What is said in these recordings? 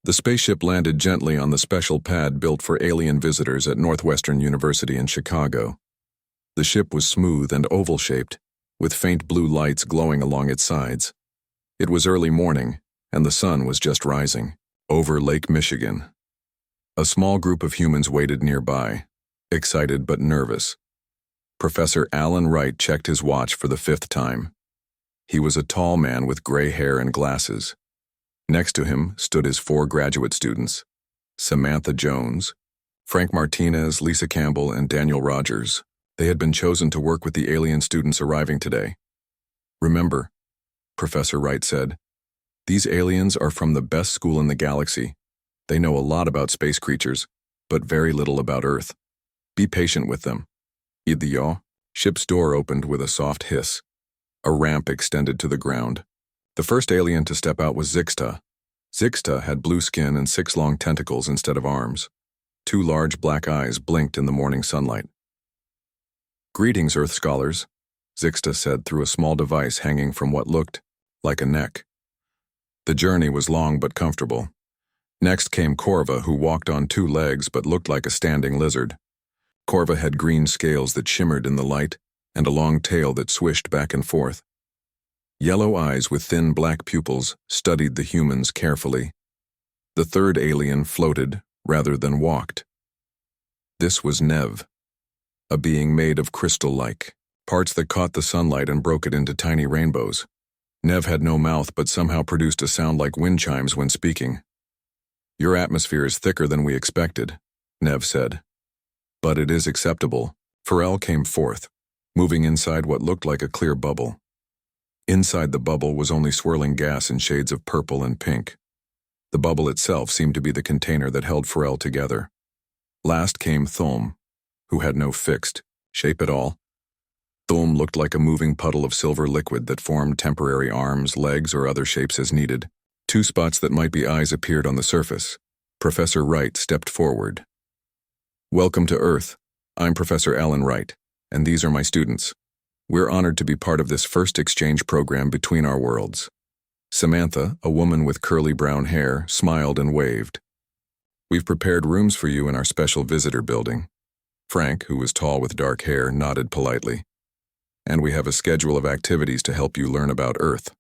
The spaceship landed gently on the special pad built for alien visitors at Northwestern University in Chicago. The ship was smooth and oval-shaped, with faint blue lights glowing along its sides. It was early morning, and the sun was just rising, over Lake Michigan. A small group of humans waited nearby, excited but nervous. Professor Alan Wright checked his watch for the 5th time. He was a tall man with gray hair and glasses. Next to him stood his 4 graduate students, Samantha Jones, Frank Martinez, Lisa Campbell, and Daniel Rogers. They had been chosen to work with the alien students arriving today. "Remember," Professor Wright said, "these aliens are from the best school in the galaxy. They know a lot about space creatures, but very little about Earth. Be patient with them." "Idiot." Ship's door opened with a soft hiss. A ramp extended to the ground. The first alien to step out was Zixta. Zixta had blue skin and 6 long tentacles instead of arms. 2 large black eyes blinked in the morning sunlight. "Greetings, Earth scholars," Zixta said through a small device hanging from what looked like a neck. The journey was long but comfortable. Next came Corva, who walked on 2 legs but looked like a standing lizard. Corva had green scales that shimmered in the light and a long tail that swished back and forth. Yellow eyes with thin black pupils studied the humans carefully. The 3rd alien floated rather than walked. This was Nev, a being made of crystal-like parts that caught the sunlight and broke it into tiny rainbows. Nev had no mouth but somehow produced a sound like wind chimes when speaking. "Your atmosphere is thicker than we expected," Nev said. "But it is acceptable." Pharrell came forth, moving inside what looked like a clear bubble. Inside the bubble was only swirling gas in shades of purple and pink. The bubble itself seemed to be the container that held Pharrell together. Last came Thulm, who had no fixed shape at all. Thulm looked like a moving puddle of silver liquid that formed temporary arms, legs, or other shapes as needed. 2 spots that might be eyes appeared on the surface. Professor Wright stepped forward. "Welcome to Earth. I'm Professor Alan Wright, and these are my students. We're honored to be part of this first exchange program between our worlds." Samantha, a woman with curly brown hair, smiled and waved. "We've prepared rooms for you in our special visitor building." Frank, who was tall with dark hair, nodded politely. "And we have a schedule of activities to help you learn about Earth."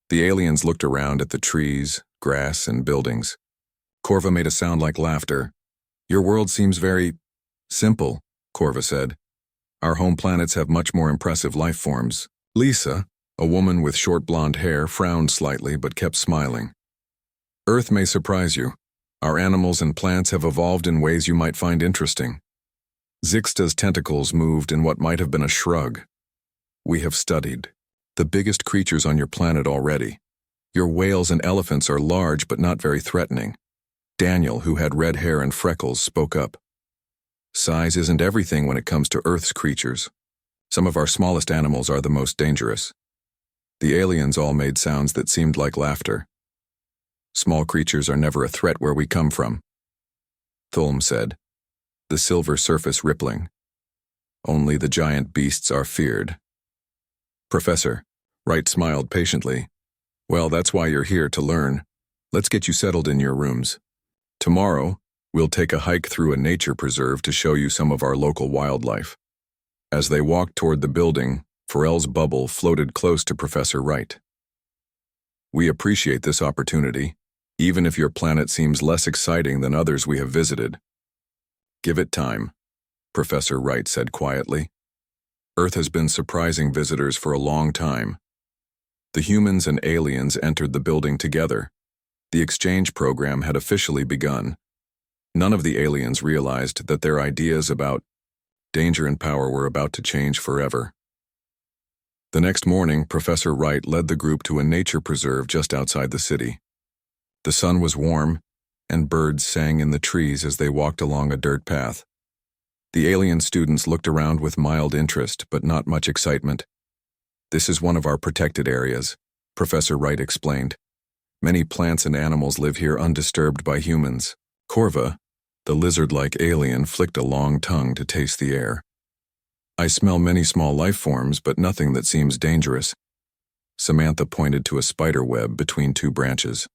The aliens looked around at the trees, grass, and buildings. Corva made a sound like laughter. "Your world seems very simple," Corva said. "Our home planets have much more impressive life forms." Lisa, a woman with short blonde hair, frowned slightly but kept smiling. "Earth may surprise you. Our animals and plants have evolved in ways you might find interesting." Zixta's tentacles moved in what might have been a shrug. "We have studied the biggest creatures on your planet already. Your whales and elephants are large but not very threatening." Daniel, who had red hair and freckles, spoke up. "Size isn't everything when it comes to Earth's creatures. Some of our smallest animals are the most dangerous." The aliens all made sounds that seemed like laughter. "Small creatures are never a threat where we come from," Thulm said, the silver surface rippling. "Only the giant beasts are feared." "Professor," Wright smiled patiently. "Well, that's why you're here, to learn. Let's get you settled in your rooms. Tomorrow, we'll take a hike through a nature preserve to show you some of our local wildlife." As they walked toward the building, Pharrell's bubble floated close to Professor Wright. "We appreciate this opportunity, even if your planet seems less exciting than others we have visited." "Give it time," Professor Wright said quietly. "Earth has been surprising visitors for a long time." The humans and aliens entered the building together. The exchange program had officially begun. None of the aliens realized that their ideas about danger and power were about to change forever. The next morning, Professor Wright led the group to a nature preserve just outside the city. The sun was warm, and birds sang in the trees as they walked along a dirt path. The alien students looked around with mild interest, but not much excitement. "This is one of our protected areas," Professor Wright explained. "Many plants and animals live here undisturbed by humans." Corva, the lizard-like alien, flicked a long tongue to taste the air. "I smell many small life forms, but nothing that seems dangerous." Samantha pointed to a spider web between 2 branches.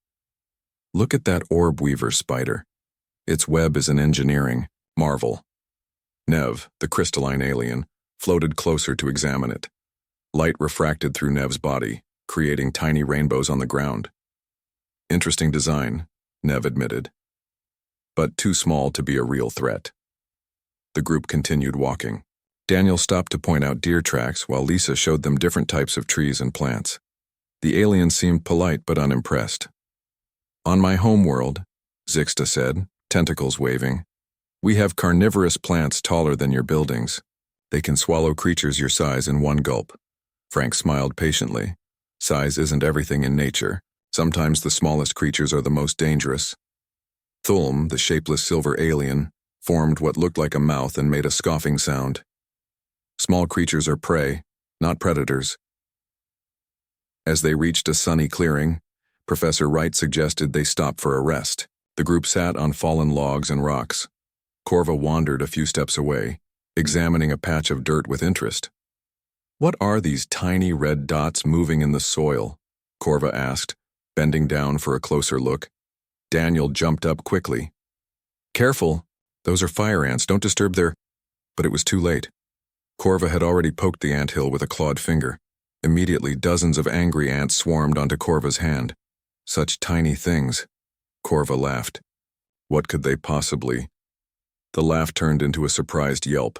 Look at that orb weaver spider. Its web is an engineering marvel. Nev, the crystalline alien, floated closer to examine it. Light refracted through Nev's body, creating tiny rainbows on the ground. Interesting design, Nev admitted, but too small to be a real threat. The group continued walking. Daniel stopped to point out deer tracks while Lisa showed them different types of trees and plants. The alien seemed polite but unimpressed. On my homeworld, Zixta said, tentacles waving, we have carnivorous plants taller than your buildings. They can swallow creatures your size in one gulp. Frank smiled patiently. Size isn't everything in nature. Sometimes the smallest creatures are the most dangerous. Thulm, the shapeless silver alien, formed what looked like a mouth and made a scoffing sound. Small creatures are prey, not predators. As they reached a sunny clearing, Professor Wright suggested they stop for a rest. The group sat on fallen logs and rocks. Corva wandered a few steps away, examining a patch of dirt with interest. What are these tiny red dots moving in the soil? Corva asked, bending down for a closer look. Daniel jumped up quickly. Careful, those are fire ants, don't disturb their... But it was too late. Corva had already poked the anthill with a clawed finger. Immediately, dozens of angry ants swarmed onto Corva's hand. Such tiny things. Corva laughed. What could they possibly... The laugh turned into a surprised yelp.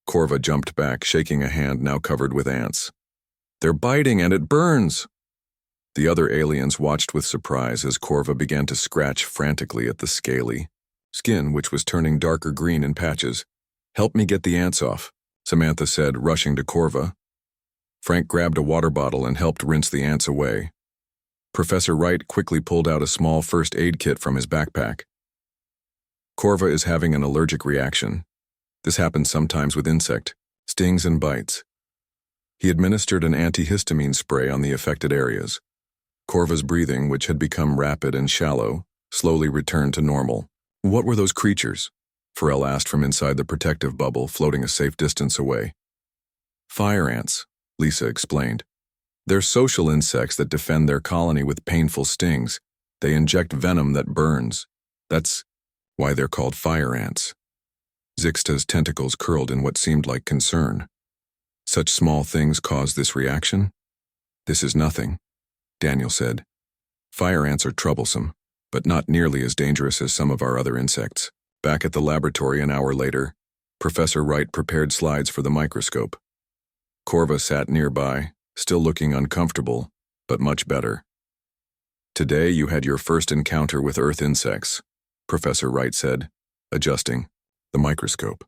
Corva jumped back, shaking a hand now covered with ants. They're biting and it burns! The other aliens watched with surprise as Corva began to scratch frantically at the scaly skin, which was turning darker green in patches. Help me get the ants off, Samantha said, rushing to Corva. Frank grabbed a water bottle and helped rinse the ants away. Professor Wright quickly pulled out a small first aid kit from his backpack. Corva is having an allergic reaction. This happens sometimes with insect stings and bites. He administered an antihistamine spray on the affected areas. Corva's breathing, which had become rapid and shallow, slowly returned to normal. What were those creatures? Pharrell asked from inside the protective bubble, floating a safe distance away. Fire ants, Lisa explained. They're social insects that defend their colony with painful stings. They inject venom that burns. That's why they're called fire ants. Zixta's tentacles curled in what seemed like concern. Such small things cause this reaction? This is nothing, Daniel said. Fire ants are troublesome, but not nearly as dangerous as some of our other insects. Back at the laboratory an hour later, Professor Wright prepared slides for the microscope. Corva sat nearby, still looking uncomfortable, but much better. Today you had your first encounter with Earth insects, Professor Wright said, adjusting the microscope.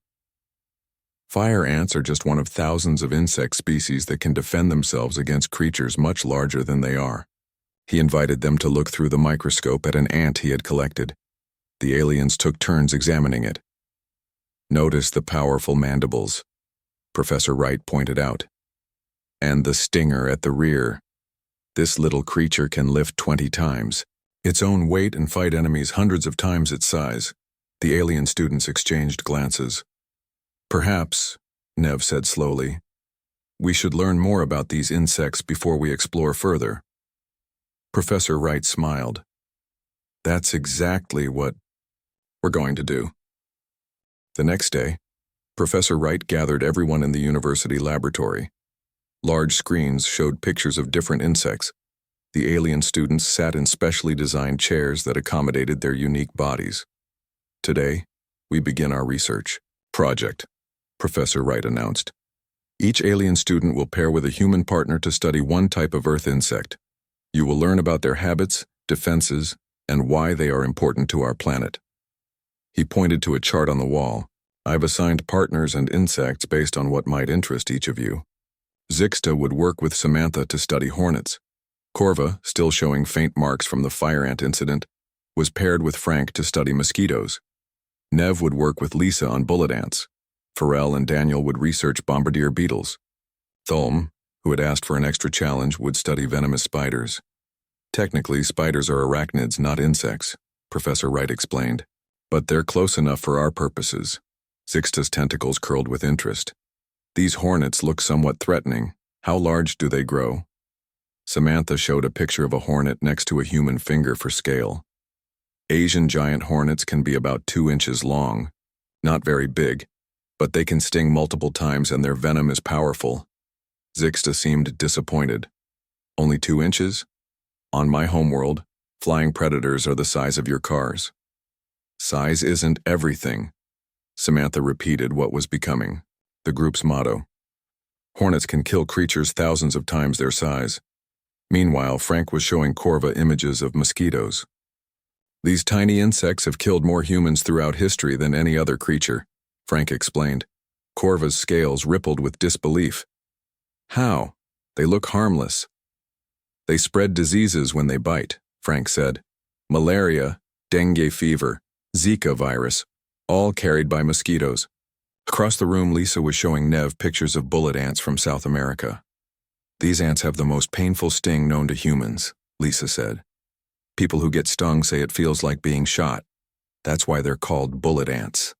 Fire ants are just one of thousands of insect species that can defend themselves against creatures much larger than they are. He invited them to look through the microscope at an ant he had collected. The aliens took turns examining it. Notice the powerful mandibles, Professor Wright pointed out. And the stinger at the rear. This little creature can lift 20 times its own weight and fight enemies hundreds of times its size. The alien students exchanged glances. Perhaps, Nev said slowly, we should learn more about these insects before we explore further. Professor Wright smiled. That's exactly what we're going to do. The next day, Professor Wright gathered everyone in the university laboratory. Large screens showed pictures of different insects. The alien students sat in specially designed chairs that accommodated their unique bodies. Today, we begin our research project, Professor Wright announced. Each alien student will pair with a human partner to study one type of Earth insect. You will learn about their habits, defenses, and why they are important to our planet. He pointed to a chart on the wall. I've assigned partners and insects based on what might interest each of you. Zixta would work with Samantha to study hornets. Corva, still showing faint marks from the fire ant incident, was paired with Frank to study mosquitoes. Nev would work with Lisa on bullet ants. Pharrell and Daniel would research bombardier beetles. Thulm, who had asked for an extra challenge, would study venomous spiders. Technically, spiders are arachnids, not insects, Professor Wright explained. But they're close enough for our purposes. Zixta's tentacles curled with interest. These hornets look somewhat threatening. How large do they grow? Samantha showed a picture of a hornet next to a human finger for scale. Asian giant hornets can be about 2 inches long, not very big, but they can sting multiple times and their venom is powerful. Zixta seemed disappointed. Only 2 inches? On my homeworld, flying predators are the size of your cars. Size isn't everything. Samantha repeated what was becoming the group's motto. Hornets can kill creatures thousands of times their size. Meanwhile, Frank was showing Corva images of mosquitoes. These tiny insects have killed more humans throughout history than any other creature, Frank explained. Corva's scales rippled with disbelief. How? They look harmless. They spread diseases when they bite, Frank said. Malaria, dengue fever, Zika virus, all carried by mosquitoes. Across the room, Lisa was showing Nev pictures of bullet ants from South America. These ants have the most painful sting known to humans, Lisa said. People who get stung say it feels like being shot. That's why they're called bullet ants.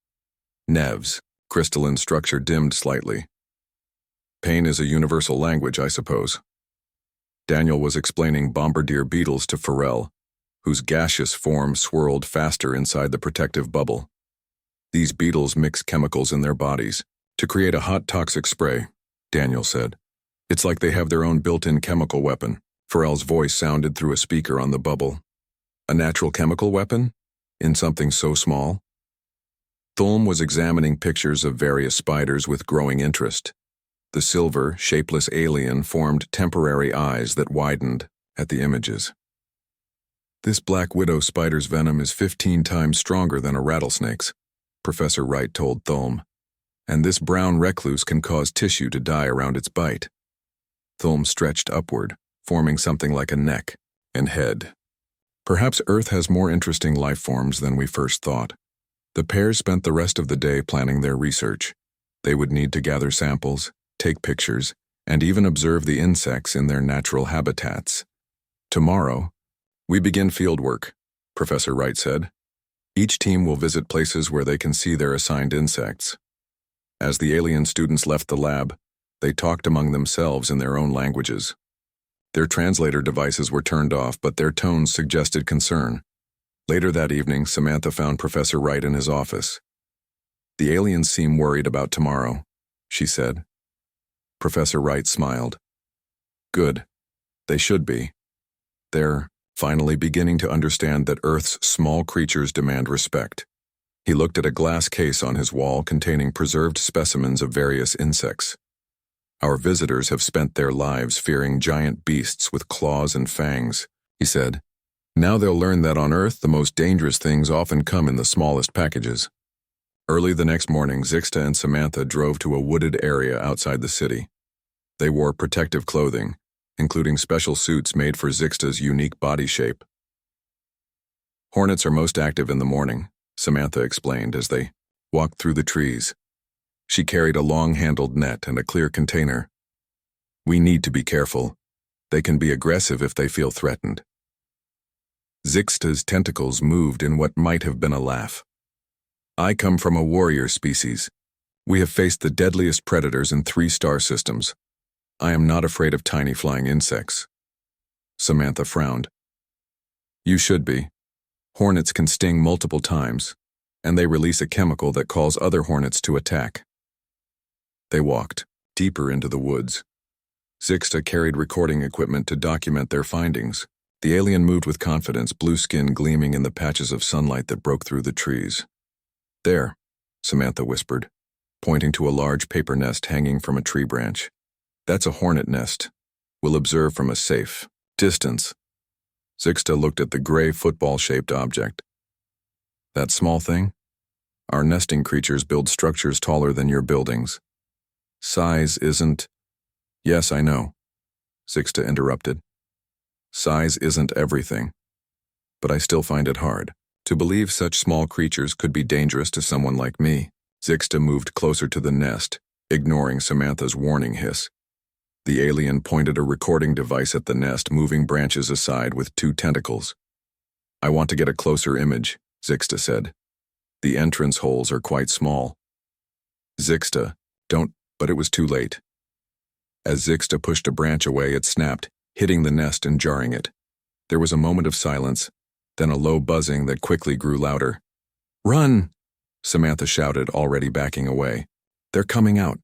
Nev's crystalline structure dimmed slightly. Pain is a universal language, I suppose. Daniel was explaining bombardier beetles to Pharrell, whose gaseous form swirled faster inside the protective bubble. These beetles mix chemicals in their bodies to create a hot toxic spray, Daniel said. It's like they have their own built-in chemical weapon. Pharrell's voice sounded through a speaker on the bubble. A natural chemical weapon? In something so small? Thulm was examining pictures of various spiders with growing interest. The silver, shapeless alien formed temporary eyes that widened at the images. This black widow spider's venom is 15 times stronger than a rattlesnake's, Professor Wright told Thulm. And this brown recluse can cause tissue to die around its bite. Thulm stretched upward, forming something like a neck and head. Perhaps Earth has more interesting life forms than we first thought. The pair spent the rest of the day planning their research. They would need to gather samples, take pictures, and even observe the insects in their natural habitats. Tomorrow, we begin fieldwork, Professor Wright said. Each team will visit places where they can see their assigned insects. As the alien students left the lab, they talked among themselves in their own languages. Their translator devices were turned off, but their tones suggested concern. Later that evening, Samantha found Professor Wright in his office. The aliens seem worried about tomorrow, she said. Professor Wright smiled. Good. They should be. They're finally beginning to understand that Earth's small creatures demand respect. He looked at a glass case on his wall containing preserved specimens of various insects. Our visitors have spent their lives fearing giant beasts with claws and fangs, he said. Now they'll learn that on Earth the most dangerous things often come in the smallest packages. Early the next morning, Zixta and Samantha drove to a wooded area outside the city. They wore protective clothing, including special suits made for Zixta's unique body shape. Hornets are most active in the morning, Samantha explained as they walked through the trees. She carried a long-handled net and a clear container. We need to be careful. They can be aggressive if they feel threatened. Zixta's tentacles moved in what might have been a laugh. I come from a warrior species. We have faced the deadliest predators in 3 star systems. I am not afraid of tiny flying insects. Samantha frowned. You should be. Hornets can sting multiple times, and they release a chemical that calls other hornets to attack. They walked deeper into the woods. Zixta carried recording equipment to document their findings. The alien moved with confidence, blue skin gleaming in the patches of sunlight that broke through the trees. There, Samantha whispered, pointing to a large paper nest hanging from a tree branch. That's a hornet nest. We'll observe from a safe distance. Zixta looked at the gray football-shaped object. That small thing? Our nesting creatures build structures taller than your buildings. Size isn't... Yes, I know, Zixta interrupted. Size isn't everything. But I still find it hard to believe such small creatures could be dangerous to someone like me. Zixta moved closer to the nest, ignoring Samantha's warning hiss. The alien pointed a recording device at the nest, moving branches aside with 2 tentacles. I want to get a closer image, Zixta said. The entrance holes are quite small. Zixta, don't, but it was too late. As Zixta pushed a branch away, it snapped, hitting the nest and jarring it. There was a moment of silence, then a low buzzing that quickly grew louder. "Run!" Samantha shouted, already backing away. "They're coming out."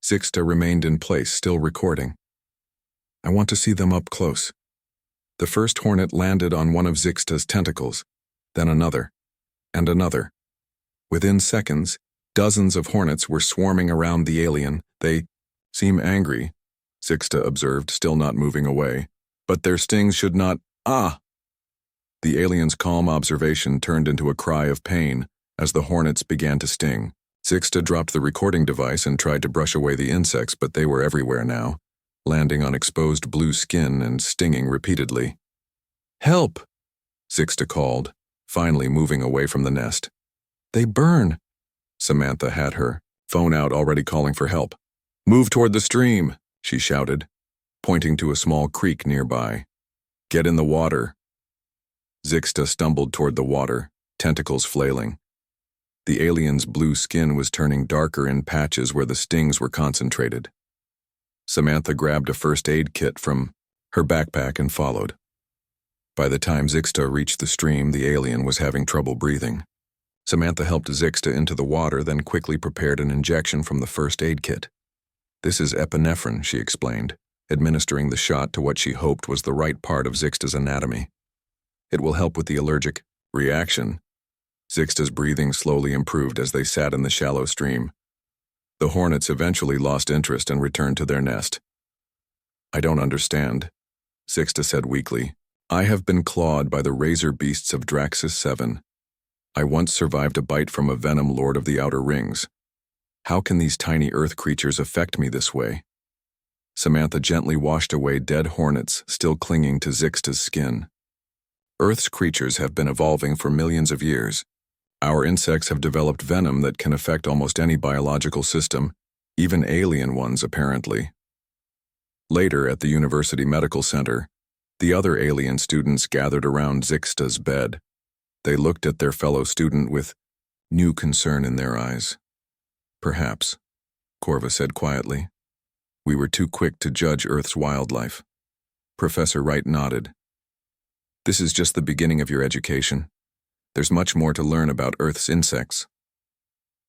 Zixta remained in place, still recording. "I want to see them up close." The first hornet landed on one of Zixta's tentacles, then another, and another. Within seconds, dozens of hornets were swarming around the alien. "They seem angry," Zixta observed, still not moving away. "But their stings should not— Ah!" The alien's calm observation turned into a cry of pain as the hornets began to sting. Zixta dropped the recording device and tried to brush away the insects, but they were everywhere now, landing on exposed blue skin and stinging repeatedly. "Help!" Zixta called, finally moving away from the nest. "They burn!" Samantha had her phone out, already calling for help. "Move toward the stream," she shouted, pointing to a small creek nearby. "Get in the water." Zixta stumbled toward the water, tentacles flailing. The alien's blue skin was turning darker in patches where the stings were concentrated. Samantha grabbed a first aid kit from her backpack and followed. By the time Zixta reached the stream, the alien was having trouble breathing. Samantha helped Zixta into the water, then quickly prepared an injection from the first aid kit. "This is epinephrine," she explained, administering the shot to what she hoped was the right part of Zixta's anatomy. "It will help with the allergic reaction." Zixta's breathing slowly improved as they sat in the shallow stream. The hornets eventually lost interest and returned to their nest. "I don't understand," Zixta said weakly. "I have been clawed by the razor beasts of Draxus 7. I once survived a bite from a venom lord of the Outer Rings. How can these tiny earth creatures affect me this way?" Samantha gently washed away dead hornets still clinging to Zixta's skin. "Earth's creatures have been evolving for millions of years. Our insects have developed venom that can affect almost any biological system, even alien ones apparently." Later, at the University Medical Center, the other alien students gathered around Zixta's bed. They looked at their fellow student with new concern in their eyes. "Perhaps," Corva said quietly. "We were too quick to judge Earth's wildlife." Professor Wright nodded. "This is just the beginning of your education. There's much more to learn about Earth's insects."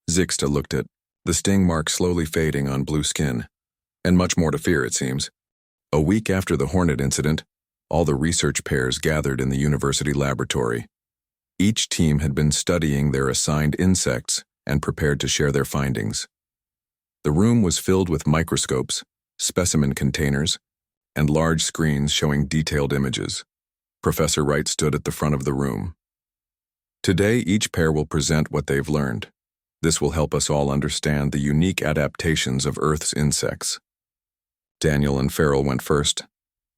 Zixta looked at the sting mark slowly fading on blue skin. "And much more to fear, it seems." A week after the hornet incident, all the research pairs gathered in the university laboratory. Each team had been studying their assigned insects and prepared to share their findings. The room was filled with microscopes, specimen containers, and large screens showing detailed images. Professor Wright stood at the front of the room. "Today, each pair will present what they've learned. This will help us all understand the unique adaptations of Earth's insects." Daniel and Farrell went first.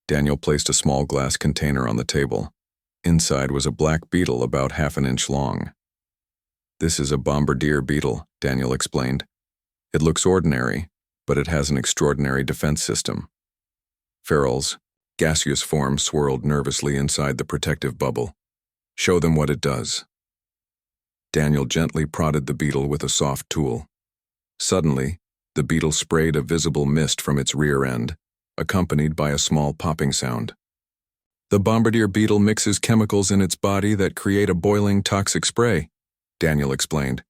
Daniel placed a small glass container on the table. Inside was a black beetle about half an inch long. "This is a bombardier beetle," Daniel explained. "It looks ordinary, but it has an extraordinary defense system." Farrell's gaseous form swirled nervously inside the protective bubble. "Show them what it does." Daniel gently prodded the beetle with a soft tool. Suddenly, the beetle sprayed a visible mist from its rear end, accompanied by a small popping sound. "The bombardier beetle mixes chemicals in its body that create a boiling, toxic spray," Daniel explained.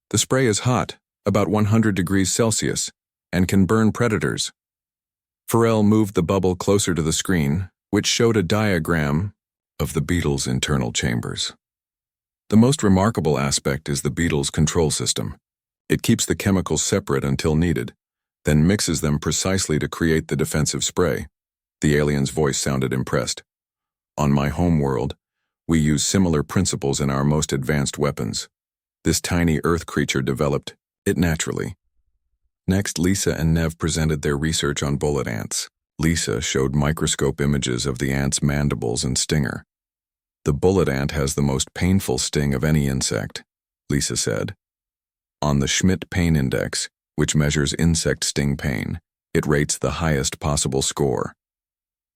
"The spray is hot, about 100 degrees Celsius, and can burn predators." Farrell moved the bubble closer to the screen, which showed a diagram of the beetle's internal chambers. The most remarkable aspect is the beetle's control system. It keeps the chemicals separate until needed, then mixes them precisely to create the defensive spray. The alien's voice sounded impressed. "On my home world, we use similar principles in our most advanced weapons. This tiny Earth creature developed it naturally." Next, Lisa and Nev presented their research on bullet ants. Lisa showed microscope images of the ant's mandibles and stinger. "The bullet ant has the most painful sting of any insect," Lisa said. "On the Schmidt Pain Index, which measures insect sting pain, it rates the highest possible score."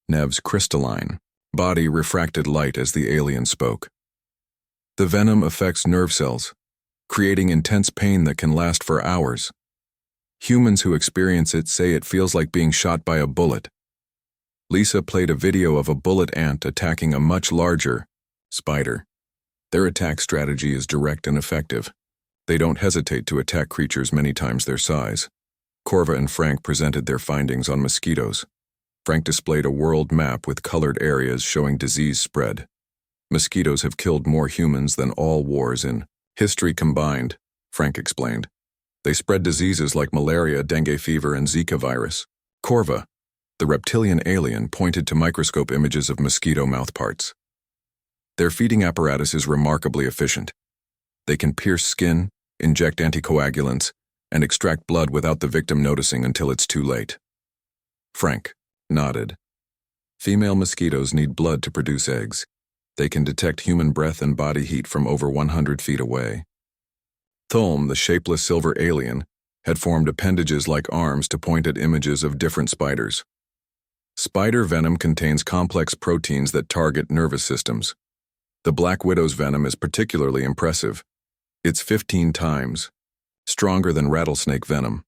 Nev's crystalline body refracted light as the alien spoke. "The venom affects nerve cells, creating intense pain that can last for hours. Humans who experience it say it feels like being shot by a bullet." Lisa played a video of a bullet ant attacking a much larger, Spider. Their attack strategy is direct and effective. They don't hesitate to attack creatures many times their size. Corva and Frank presented their findings on mosquitoes. Frank displayed a world map with colored areas showing disease spread. Mosquitoes have killed more humans than all wars in history combined, Frank explained. They spread diseases like malaria, dengue fever, and Zika virus. Corva, the reptilian alien, pointed to microscope images of mosquito mouthparts. Their feeding apparatus is remarkably efficient. They can pierce skin, inject anticoagulants, and extract blood without the victim noticing until it's too late. Frank nodded. Female mosquitoes need blood to produce eggs. They can detect human breath and body heat from over 100 feet away. Thulm, the shapeless silver alien, had formed appendages like arms to point at images of different spiders. Spider venom contains complex proteins that target nervous systems. The Black Widow's venom is particularly impressive. It's 15 times stronger than rattlesnake venom.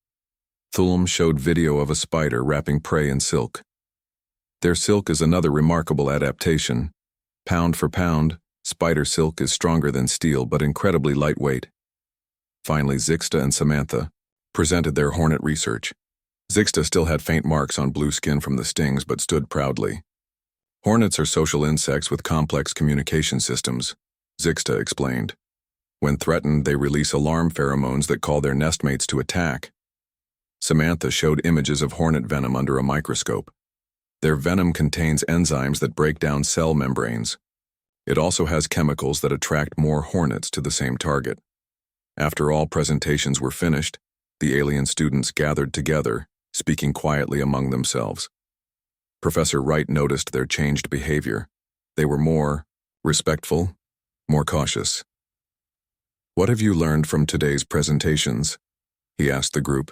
Thulm showed video of a spider wrapping prey in silk. Their silk is another remarkable adaptation. Pound for pound, spider silk is stronger than steel but incredibly lightweight. Finally, Zixta and Samantha presented their hornet research. Zixta still had faint marks on blue skin from the stings but stood proudly. Hornets are social insects with complex communication systems, Zixta explained. When threatened, they release alarm pheromones that call their nestmates to attack. Samantha showed images of hornet venom under a microscope. Their venom contains enzymes that break down cell membranes. It also has chemicals that attract more hornets to the same target. After all presentations were finished, the alien students gathered together, speaking quietly among themselves. Professor Wright noticed their changed behavior. They were more respectful, more cautious. "What have you learned from today's presentations?" he asked the group.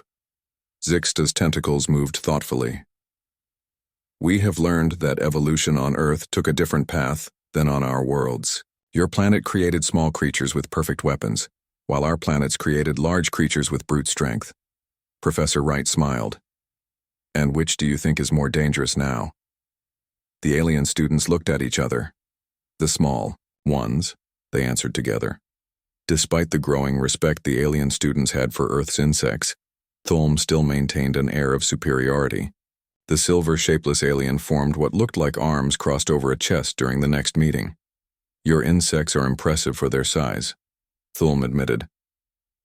Zixta's tentacles moved thoughtfully. "We have learned that evolution on Earth took a different path than on our worlds. Your planet created small creatures with perfect weapons, while our planets created large creatures with brute strength." Professor Wright smiled. "And which do you think is more dangerous now?" The alien students looked at each other. "The small ones," they answered together. Despite the growing respect the alien students had for Earth's insects, Thulm still maintained an air of superiority. The silver shapeless alien formed what looked like arms crossed over a chest during the next meeting. "Your insects are impressive for their size," Thulm admitted,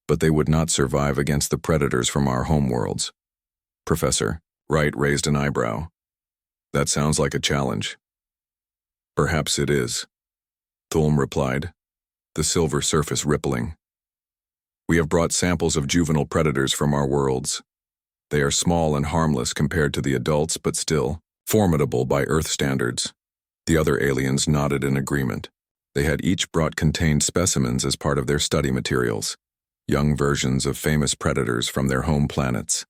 "but they would not survive against the predators from our homeworlds." Professor Wright raised an eyebrow. "That sounds like a challenge." "Perhaps it is," Thulm replied, the silver surface rippling. "We have brought samples of juvenile predators from our worlds. They are small and harmless compared to the adults, but still formidable by Earth standards." The other aliens nodded in agreement. They had each brought contained specimens as part of their study materials, young versions of famous predators from their home planets.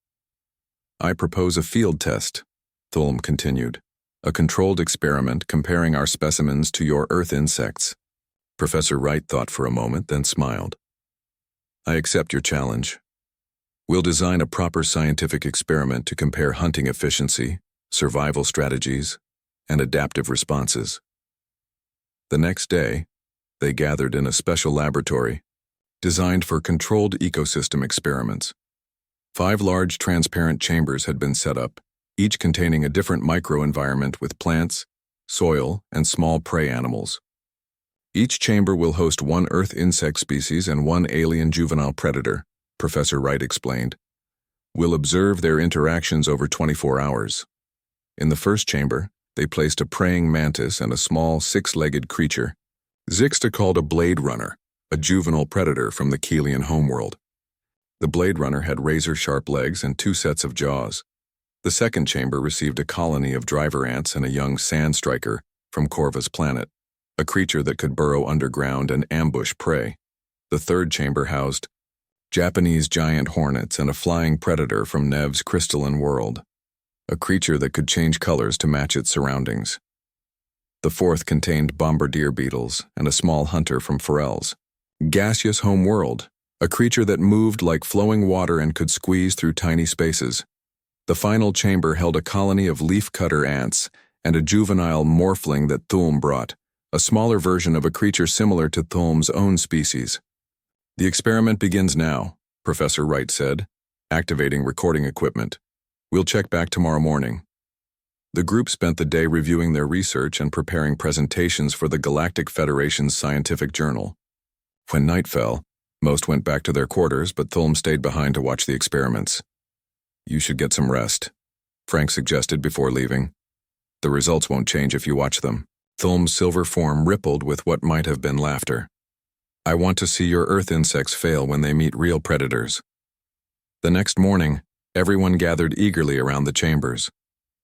"I propose a field test," Thulm continued, "a controlled experiment comparing our specimens to your Earth insects." Professor Wright thought for a moment, then smiled. "I accept your challenge. We'll design a proper scientific experiment to compare hunting efficiency, survival strategies, and adaptive responses." The next day, they gathered in a special laboratory designed for controlled ecosystem experiments. 5 large transparent chambers had been set up, each containing a different microenvironment with plants, soil, and small prey animals. Each chamber will host 1 Earth insect species and 1 alien juvenile predator, Professor Wright explained. "We'll observe their interactions over 24 hours. In the first chamber, they placed a praying mantis and a small 6-legged creature Zixta called a blade runner, a juvenile predator from the Keelian homeworld. The blade runner had razor-sharp legs and 2 sets of jaws. The second chamber received a colony of driver ants and a young sand striker from Corva's planet, a creature that could burrow underground and ambush prey. The third chamber housed Japanese giant hornets and a flying predator from Nev's crystalline world, a creature that could change colors to match its surroundings. The fourth contained bombardier beetles and a small hunter from Pharrell's gaseous home world, a creature that moved like flowing water and could squeeze through tiny spaces. The final chamber held a colony of leafcutter ants and a juvenile morphling that Thulm brought, a smaller version of a creature similar to Thulm's own species. The experiment begins now, Professor Wright said, activating recording equipment. We'll check back tomorrow morning. The group spent the day reviewing their research and preparing presentations for the Galactic Federation's scientific journal. When night fell, most went back to their quarters, but Thulm stayed behind to watch the experiments. You should get some rest, Frank suggested before leaving. The results won't change if you watch them. Thulm's silver form rippled with what might have been laughter. I want to see your Earth insects fail when they meet real predators. The next morning, everyone gathered eagerly around the chambers.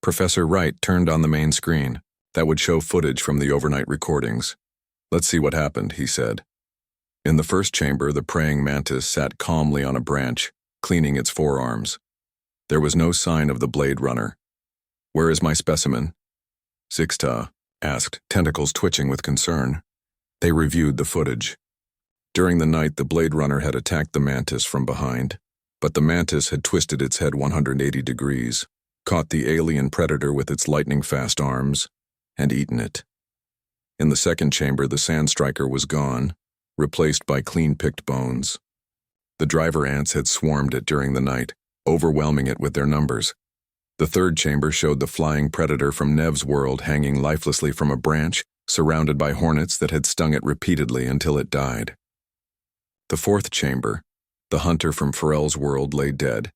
Professor Wright turned on the main screen that would show footage from the overnight recordings. Let's see what happened, he said. In the first chamber, the praying mantis sat calmly on a branch, cleaning its forearms. There was no sign of the Blade Runner. Where is my specimen? Zixta asked, tentacles twitching with concern. They reviewed the footage. During the night, the Blade Runner had attacked the mantis from behind, but the mantis had twisted its head 180 degrees, caught the alien predator with its lightning-fast arms, and eaten it. In the second chamber, the Sand Striker was gone, replaced by clean-picked bones. The driver ants had swarmed it during the night, overwhelming it with their numbers. The third chamber showed the flying predator from Nev's world hanging lifelessly from a branch, surrounded by hornets that had stung it repeatedly until it died. The fourth chamber, the hunter from Pharrell's world, lay dead,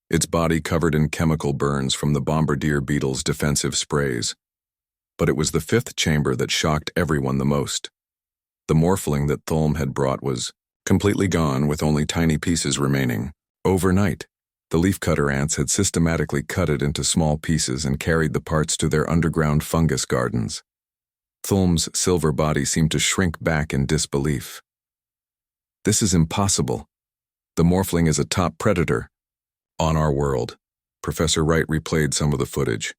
its body covered in chemical burns from the bombardier beetle's defensive sprays. But it was the fifth chamber that shocked everyone the most. The morphling that Thulm had brought was completely gone, with only tiny pieces remaining. Overnight, the leafcutter ants had systematically cut it into small pieces and carried the parts to their underground fungus gardens. Thulm's silver body seemed to shrink back in disbelief. This is impossible. The morphling is a top predator. On our world, Professor Wright replayed some of the footage.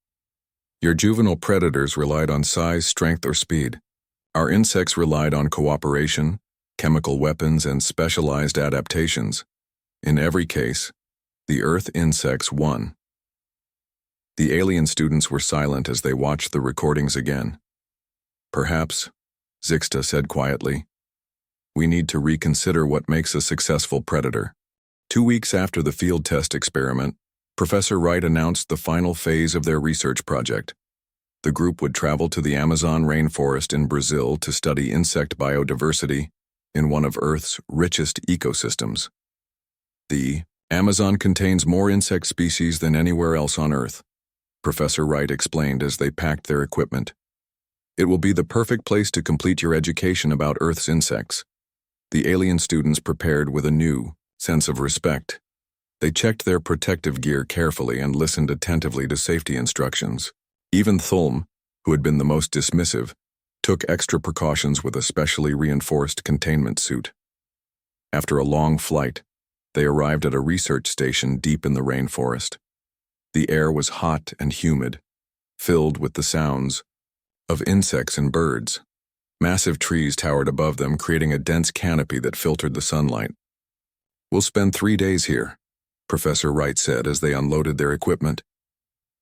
Your juvenile predators relied on size, strength, or speed. Our insects relied on cooperation, chemical weapons, and specialized adaptations. In every case, the Earth insects won. The alien students were silent as they watched the recordings again. Perhaps, Zixta said quietly, we need to reconsider what makes a successful predator. 2 weeks after the field test experiment, Professor Wright announced the final phase of their research project. The group would travel to the Amazon rainforest in Brazil to study insect biodiversity in one of Earth's richest ecosystems. The Amazon contains more insect species than anywhere else on Earth, Professor Wright explained as they packed their equipment. It will be the perfect place to complete your education about Earth's insects. The alien students prepared with a new sense of respect. They checked their protective gear carefully and listened attentively to safety instructions. Even Thulm, who had been the most dismissive, took extra precautions with a specially reinforced containment suit. After a long flight, they arrived at a research station deep in the rainforest. The air was hot and humid, filled with the sounds of insects and birds. Massive trees towered above them, creating a dense canopy that filtered the sunlight. We'll spend 3 days here, Professor Wright said as they unloaded their equipment.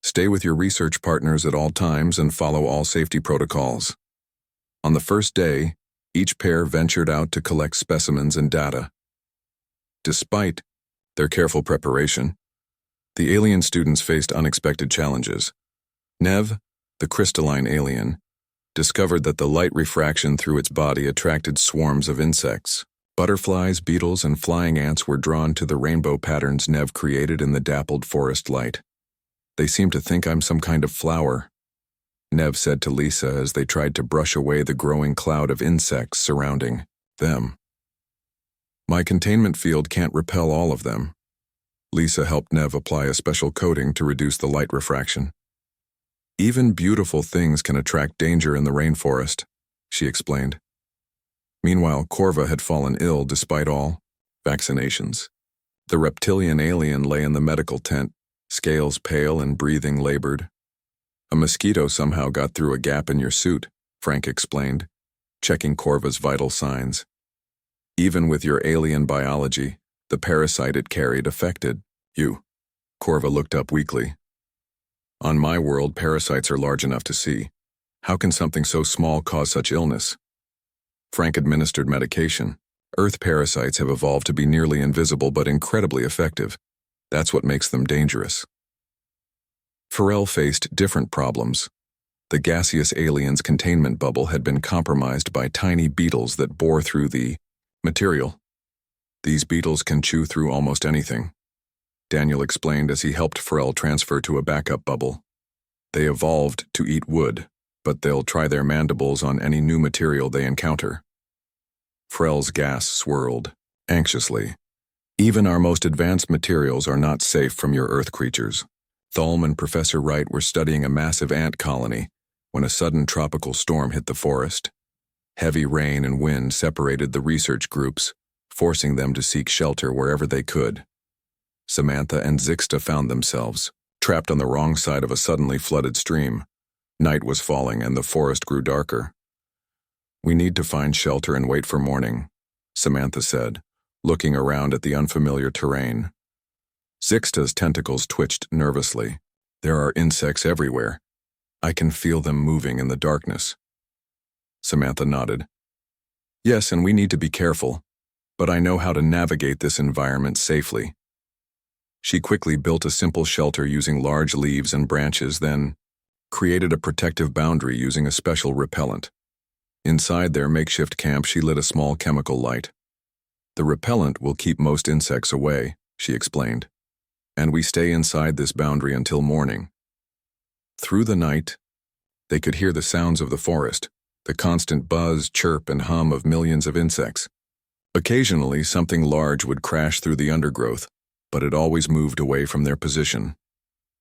Stay with your research partners at all times and follow all safety protocols. On the first day, each pair ventured out to collect specimens and data. Despite their careful preparation, the alien students faced unexpected challenges. Nev, the crystalline alien, discovered that the light refraction through its body attracted swarms of insects. Butterflies, beetles, and flying ants were drawn to the rainbow patterns Nev created in the dappled forest light. They seem to think I'm some kind of flower, Nev said to Lisa as they tried to brush away the growing cloud of insects surrounding them. My containment field can't repel all of them. Lisa helped Nev apply a special coating to reduce the light refraction. Even beautiful things can attract danger in the rainforest, she explained. Meanwhile, Corva had fallen ill despite all vaccinations. The reptilian alien lay in the medical tent, scales pale and breathing labored. A mosquito somehow got through a gap in your suit, Frank explained, checking Corva's vital signs. Even with your alien biology, the parasite it carried affected you. Corva looked up weakly. On my world, parasites are large enough to see. How can something so small cause such illness? Frank administered medication. Earth parasites have evolved to be nearly invisible but incredibly effective. That's what makes them dangerous. Pharrell faced different problems. The gaseous alien's containment bubble had been compromised by tiny beetles that bore through the material. These beetles can chew through almost anything, Daniel explained as he helped Pharrell transfer to a backup bubble. They evolved to eat wood, but they'll try their mandibles on any new material they encounter. Pharrell's gas swirled, anxiously. Even our most advanced materials are not safe from your Earth creatures. Thulm and Professor Wright were studying a massive ant colony when a sudden tropical storm hit the forest. Heavy rain and wind separated the research groups, forcing them to seek shelter wherever they could. Samantha and Zixta found themselves trapped on the wrong side of a suddenly flooded stream. Night was falling and the forest grew darker. "We need to find shelter and wait for morning," Samantha said, looking around at the unfamiliar terrain. Zixta's tentacles twitched nervously. "There are insects everywhere. I can feel them moving in the darkness." Samantha nodded. "Yes, and we need to be careful, but I know how to navigate this environment safely." She quickly built a simple shelter using large leaves and branches, then created a protective boundary using a special repellent. Inside their makeshift camp, she lit a small chemical light. "The repellent will keep most insects away," she explained, "and we stay inside this boundary until morning." Through the night, they could hear the sounds of the forest, the constant buzz, chirp, and hum of millions of insects. Occasionally, something large would crash through the undergrowth, but it always moved away from their position.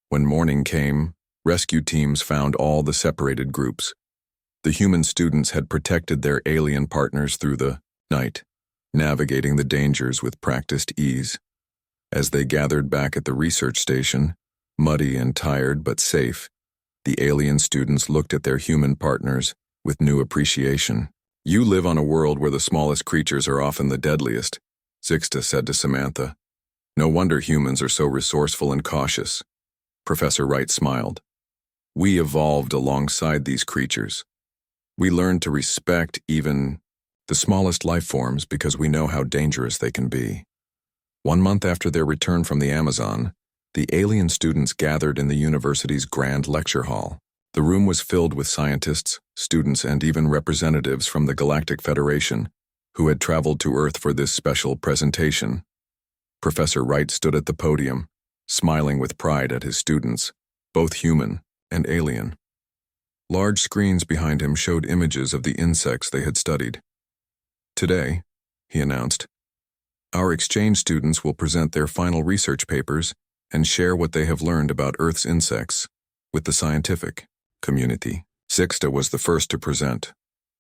When morning came, rescue teams found all the separated groups. The human students had protected their alien partners through the night, navigating the dangers with practiced ease. As they gathered back at the research station, muddy and tired but safe, the alien students looked at their human partners with new appreciation. "You live on a world where the smallest creatures are often the deadliest," Zixta said to Samantha. "No wonder humans are so resourceful and cautious." Professor Wright smiled. "We evolved alongside these creatures. We learned to respect even the smallest life forms because we know how dangerous they can be." 1 month after their return from the Amazon, the alien students gathered in the university's grand lecture hall. The room was filled with scientists, students, and even representatives from the Galactic Federation who had traveled to Earth for this special presentation. Professor Wright stood at the podium, smiling with pride at his students, both human and alien. Large screens behind him showed images of the insects they had studied. "Today," he announced, "our exchange students will present their final research papers and share what they have learned about Earth's insects with the scientific community." Zixta was the first to present.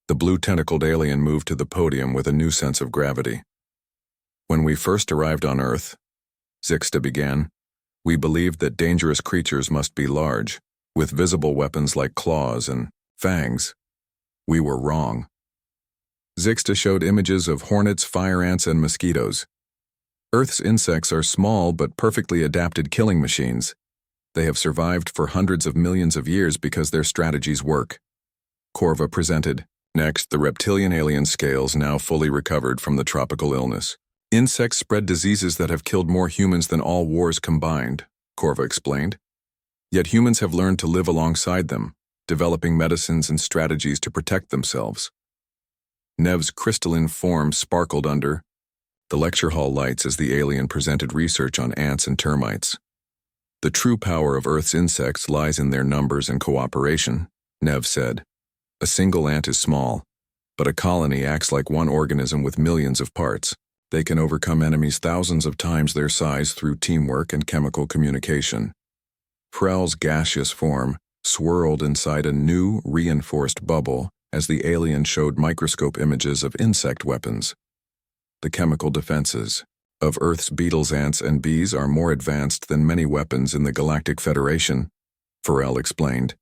The blue-tentacled alien moved to the podium with a new sense of gravity. "When we first arrived on Earth," Zixta began, "we believed that dangerous creatures must be large, with visible weapons like claws and fangs. We were wrong." Zixta showed images of hornets, fire ants, and mosquitoes. "Earth's insects are small but perfectly adapted killing machines. They have survived for hundreds of millions of years because their strategies work." Corva presented. Next, the reptilian alien scales now fully recovered from the tropical illness. "Insects spread diseases that have killed more humans than all wars combined," Corva explained. "Yet humans have learned to live alongside them, developing medicines and strategies to protect themselves." Nev's crystalline form sparkled under the lecture hall lights as the alien presented research on ants and termites. "The true power of Earth's insects lies in their numbers and cooperation," Nev said. "A single ant is small, but a colony acts like one organism with millions of parts. They can overcome enemies thousands of times their size through teamwork and chemical communication." Pharrell's gaseous form swirled inside a new, reinforced bubble as the alien showed microscope images of insect weapons. "The chemical defenses of Earth's beetles, ants, and bees are more advanced than many weapons in the Galactic Federation," Pharrell explained.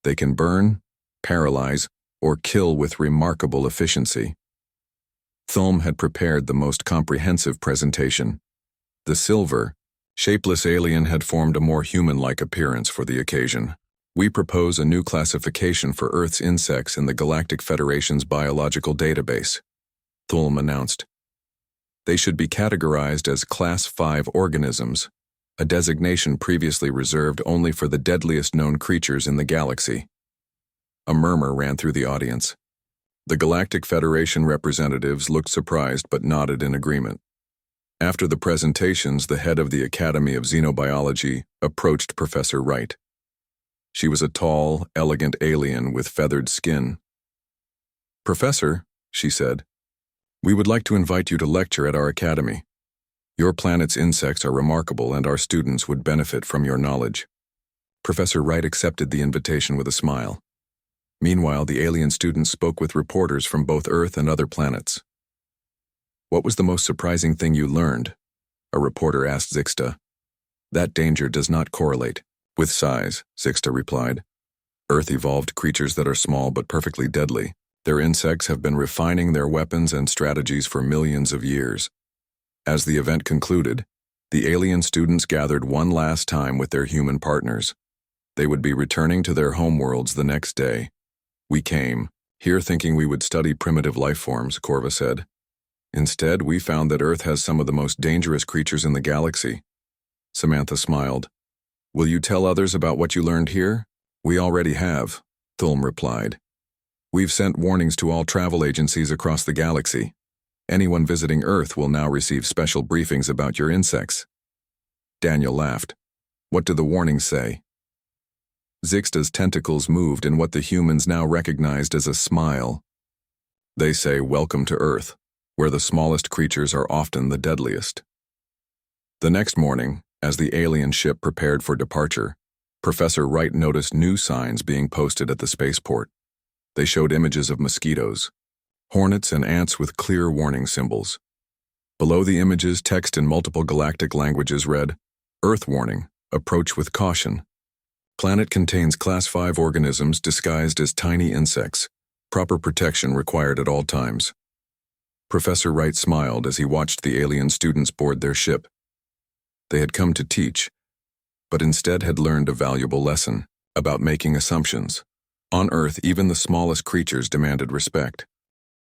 "They can burn, paralyze, or kill with remarkable efficiency." Thulm had prepared the most comprehensive presentation. The silver, shapeless alien had formed a more human-like appearance for the occasion. We propose a new classification for Earth's insects in the Galactic Federation's biological database, Thulm announced. They should be categorized as Class 5 organisms, a designation previously reserved only for the deadliest known creatures in the galaxy. A murmur ran through the audience. The Galactic Federation representatives looked surprised but nodded in agreement. After the presentations, the head of the Academy of Xenobiology approached Professor Wright. She was a tall, elegant alien with feathered skin. "Professor," she said, "we would like to invite you to lecture at our academy. Your planet's insects are remarkable and our students would benefit from your knowledge." Professor Wright accepted the invitation with a smile. Meanwhile, the alien students spoke with reporters from both Earth and other planets. "What was the most surprising thing you learned?" a reporter asked Zixta. "That danger does not correlate with size," Zixta replied. "Earth evolved creatures that are small but perfectly deadly. Their insects have been refining their weapons and strategies for millions of years." As the event concluded, the alien students gathered one last time with their human partners. They would be returning to their homeworlds the next day. "We came here thinking we would study primitive life forms," Corva said. "Instead, we found that Earth has some of the most dangerous creatures in the galaxy." Samantha smiled. "Will you tell others about what you learned here?" "We already have," Thulm replied. "We've sent warnings to all travel agencies across the galaxy. Anyone visiting Earth will now receive special briefings about your insects." Daniel laughed. "What do the warnings say?" Zixta's tentacles moved in what the humans now recognized as a smile. "They say, 'Welcome to Earth, where the smallest creatures are often the deadliest.'" The next morning, as the alien ship prepared for departure, Professor Wright noticed new signs being posted at the spaceport. They showed images of mosquitoes, hornets, and ants with clear warning symbols. Below the images, text in multiple galactic languages read, "Earth warning, approach with caution. Planet contains Class 5 organisms disguised as tiny insects. Proper protection required at all times." Professor Wright smiled as he watched the alien students board their ship. They had come to teach, but instead had learned a valuable lesson about making assumptions. On Earth, even the smallest creatures demanded respect.